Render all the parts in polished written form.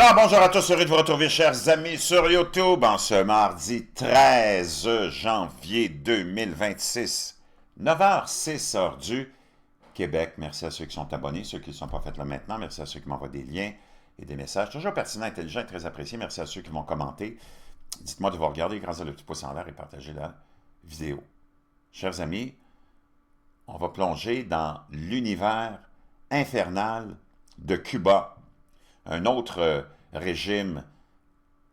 Alors, bonjour à tous, heureux de vous retrouver, chers amis, sur YouTube, en ce mardi 13 janvier 2026, 9h06, heure du Québec. Merci à ceux qui sont abonnés, ceux qui ne sont pas faits là maintenant. Merci à ceux qui m'envoient des liens et des messages toujours pertinents, intelligents et très appréciés. Merci à ceux qui vont commenter. Dites-moi de vous regarder grâce à le petit pouce en l'air et partager la vidéo. Chers amis, on va plonger dans l'univers infernal de Cuba. Un autre régime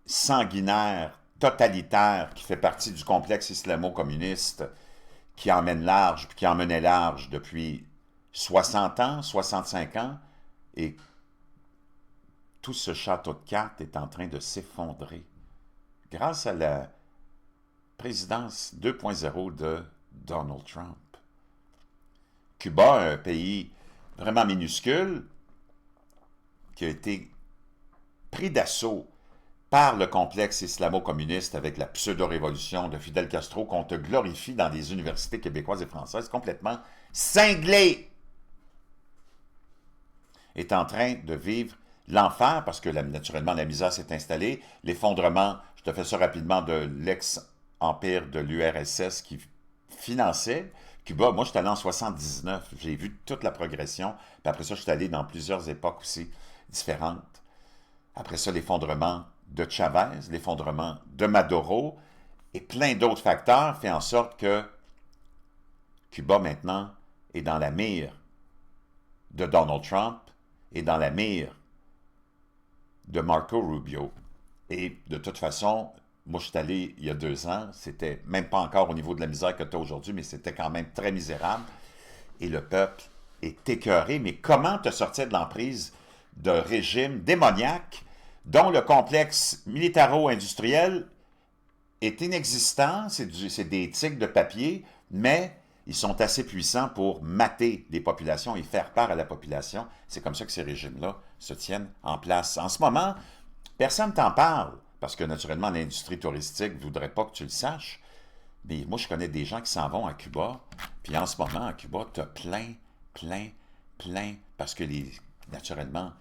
sanguinaire, totalitaire, qui fait partie du complexe islamo-communiste, qui emmène large, puis qui emmenait large depuis 60 ans, 65 ans, et tout ce château de cartes est en train de s'effondrer grâce à la présidence 2.0 de Donald Trump. Cuba, un pays vraiment minuscule, qui a été pris d'assaut par le complexe islamo-communiste avec la pseudo-révolution de Fidel Castro qu'on te glorifie dans les universités québécoises et françaises, complètement cinglé, est en train de vivre l'enfer parce que naturellement la misère s'est installée, l'effondrement, je te fais ça rapidement, de l'ex-empire de l'URSS qui finançait Cuba. Moi, je suis allé en 79, j'ai vu toute la progression, puis après ça, je suis allé dans plusieurs époques aussi différentes. Après ça, l'effondrement de Chavez, l'effondrement de Maduro et plein d'autres facteurs fait en sorte que Cuba maintenant est dans la mire de Donald Trump et dans la mire de Marco Rubio. Et de toute façon, moi je suis allé il y a 2 ans, c'était même pas encore au niveau de la misère que tu as aujourd'hui, mais c'était quand même très misérable. Et le peuple est écœuré. Mais comment te sortir de l'emprise d'un régime démoniaque dont le complexe militaro-industriel est inexistant, c'est des tiques de papier, mais ils sont assez puissants pour mater les populations et faire peur à la population. C'est comme ça que ces régimes-là se tiennent en place. En ce moment, personne t'en parle, parce que naturellement, l'industrie touristique ne voudrait pas que tu le saches, mais moi, je connais des gens qui s'en vont à Cuba, puis en ce moment, à Cuba, tu as plein, parce que naturellement,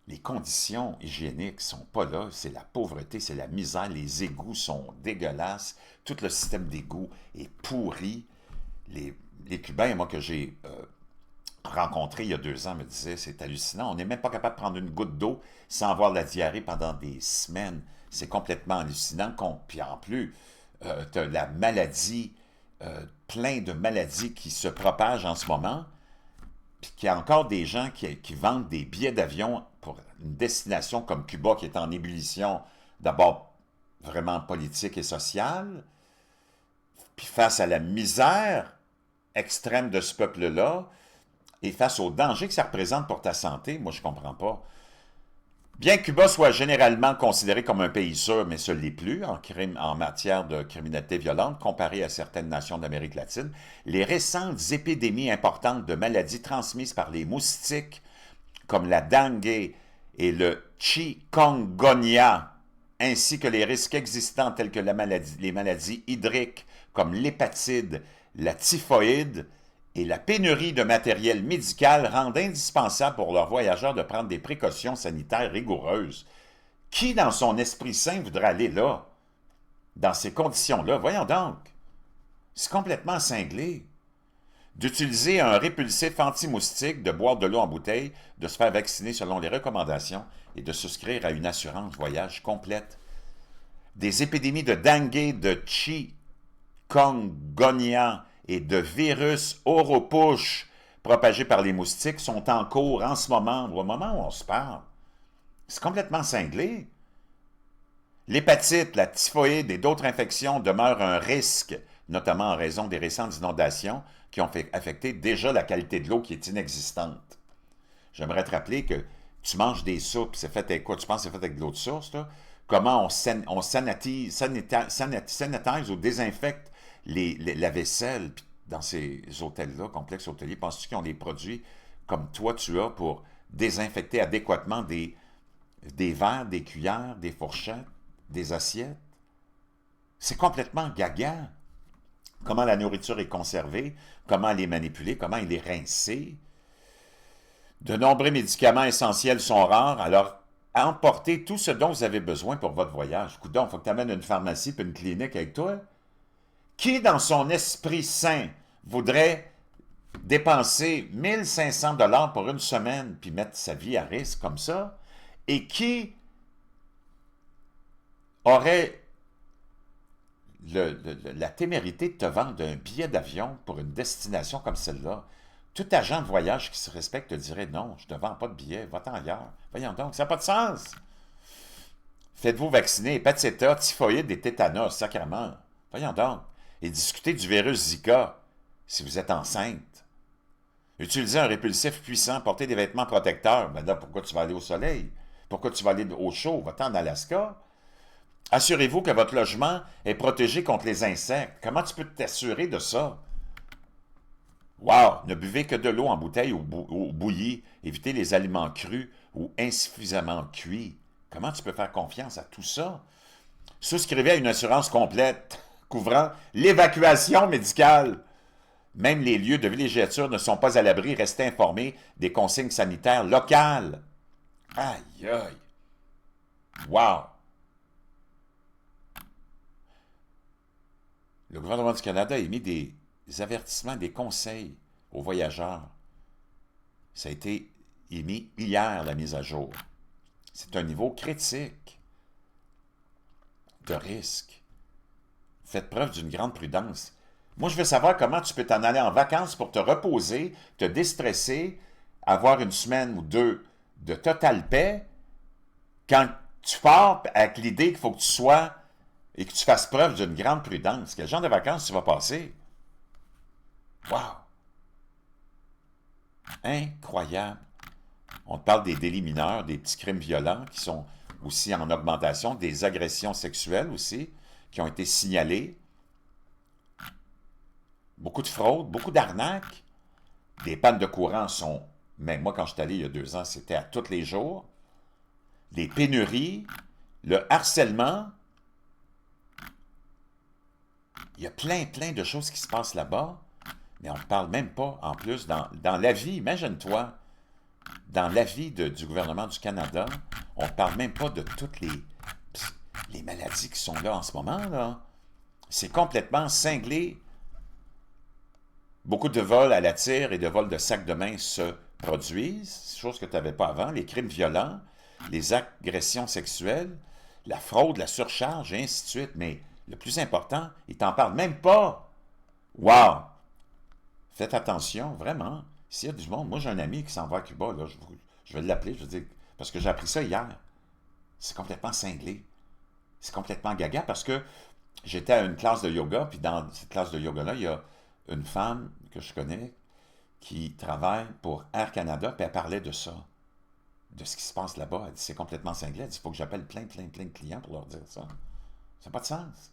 les conditions hygiéniques sont pas là, c'est la pauvreté, c'est la misère, les égouts sont dégueulasses, tout le système d'égouts est pourri. Les Cubains, moi, que j'ai rencontrés il y a 2 ans, me disaient, c'est hallucinant, on n'est même pas capable de prendre une goutte d'eau sans avoir de la diarrhée pendant des semaines. C'est complètement hallucinant. Puis en plus, tu as la maladie, plein de maladies qui se propagent en ce moment, puis qu'il y a encore des gens qui vendent des billets d'avion pour une destination comme Cuba qui est en ébullition, d'abord vraiment politique et sociale, puis face à la misère extrême de ce peuple-là, et face au danger que ça représente pour ta santé, moi je comprends pas. Bien que Cuba soit généralement considéré comme un pays sûr, mais ce l'est plus en matière de criminalité violente, comparé à certaines nations d'Amérique latine, les récentes épidémies importantes de maladies transmises par les moustiques, comme la dengue et le chikungunya, ainsi que les risques existants tels que les maladies hydriques, comme l'hépatite, la typhoïde, et la pénurie de matériel médical rendent indispensable pour leurs voyageurs de prendre des précautions sanitaires rigoureuses. Qui, dans son esprit sain, voudrait aller là, dans ces conditions-là? Voyons donc. C'est complètement cinglé. D'utiliser un répulsif anti-moustique, de boire de l'eau en bouteille, de se faire vacciner selon les recommandations et de souscrire à une assurance voyage complète. Des épidémies de dengue, de chikungunya et de virus Oropouche propagés par les moustiques sont en cours en ce moment, au moment où on se parle. C'est complètement cinglé. L'hépatite, la typhoïde et d'autres infections demeurent un risque, notamment en raison des récentes inondations qui ont affecté déjà la qualité de l'eau qui est inexistante. J'aimerais te rappeler que tu manges des soupes, c'est fait avec quoi? Tu penses que c'est fait avec de l'eau de source, là? Comment on sanitise ou désinfecte la vaisselle dans ces hôtels-là, complexes hôteliers? Penses-tu qu'ils ont des produits comme toi tu as pour désinfecter adéquatement des verres, des cuillères, des fourchettes, des assiettes? C'est complètement gaga. Comment la nourriture est conservée, comment elle est manipulée, comment elle est rincée. De nombreux médicaments essentiels sont rares, alors emporter tout ce dont vous avez besoin pour votre voyage. Coudonc, il faut que tu amènes une pharmacie et une clinique avec toi. Qui, dans son esprit sain, voudrait dépenser 1500 $ pour une semaine puis mettre sa vie à risque comme ça? Et qui aurait la témérité de te vendre un billet d'avion pour une destination comme celle-là? Tout agent de voyage qui se respecte te dirait non, je ne te vends pas de billet, va-t'en ailleurs. Voyons donc, ça n'a pas de sens. Faites-vous vacciner, hépatite A, typhoïde et tétanos, sacrément. Voyons donc. Et discutez du virus Zika si vous êtes enceinte. Utilisez un répulsif puissant, portez des vêtements protecteurs. Ben là, pourquoi tu vas aller au soleil? Pourquoi tu vas aller au chaud? Va-t'en en Alaska? Assurez-vous que votre logement est protégé contre les insectes. Comment tu peux t'assurer de ça? Wow! Ne buvez que de l'eau en bouteille ou bouillie. Évitez les aliments crus ou insuffisamment cuits. Comment tu peux faire confiance à tout ça? Souscrivez à une assurance complète couvrant l'évacuation médicale. Même les lieux de villégiature ne sont pas à l'abri. Restez informés des consignes sanitaires locales. Aïe, aïe! Wow! Le gouvernement du Canada a émis des avertissements, des conseils aux voyageurs. Ça a été émis hier, la mise à jour. C'est un niveau critique de risque. Faites preuve d'une grande prudence. Moi, je veux savoir comment tu peux t'en aller en vacances pour te reposer, te déstresser, avoir une semaine ou deux de totale paix, quand tu pars avec l'idée qu'il faut que tu sois et que tu fasses preuve d'une grande prudence. Quel genre de vacances tu vas passer? Wow! Incroyable! On te parle des délits mineurs, des petits crimes violents qui sont aussi en augmentation, des agressions sexuelles aussi, qui ont été signalées. Beaucoup de fraudes, beaucoup d'arnaques. Des pannes de courant sont, même moi quand je suis allé il y a 2 ans, c'était à tous les jours. Les pénuries, le harcèlement. Il y a plein de choses qui se passent là-bas, mais on ne parle même pas, en plus, dans la vie, imagine-toi, dans la vie du gouvernement du Canada, on ne parle même pas de toutes les maladies qui sont là en ce moment, là. C'est complètement cinglé. Beaucoup de vols à la tire et de vols de sacs de main se produisent, chose que tu n'avais pas avant, les crimes violents, les agressions sexuelles, la fraude, la surcharge, et ainsi de suite. Mais le plus important, ils t'en parlent même pas. Wow! Faites attention, vraiment. S'il y a du monde, moi j'ai un ami qui s'en va à Cuba, là, je vais l'appeler, je vais dire, parce que j'ai appris ça hier. C'est complètement cinglé. C'est complètement gaga parce que j'étais à une classe de yoga, puis dans cette classe de yoga-là, il y a une femme que je connais qui travaille pour Air Canada, puis elle parlait de ça, de ce qui se passe là-bas. Elle dit, c'est complètement cinglé. Elle dit, il faut que j'appelle plein de clients pour leur dire ça. Ça n'a pas de sens.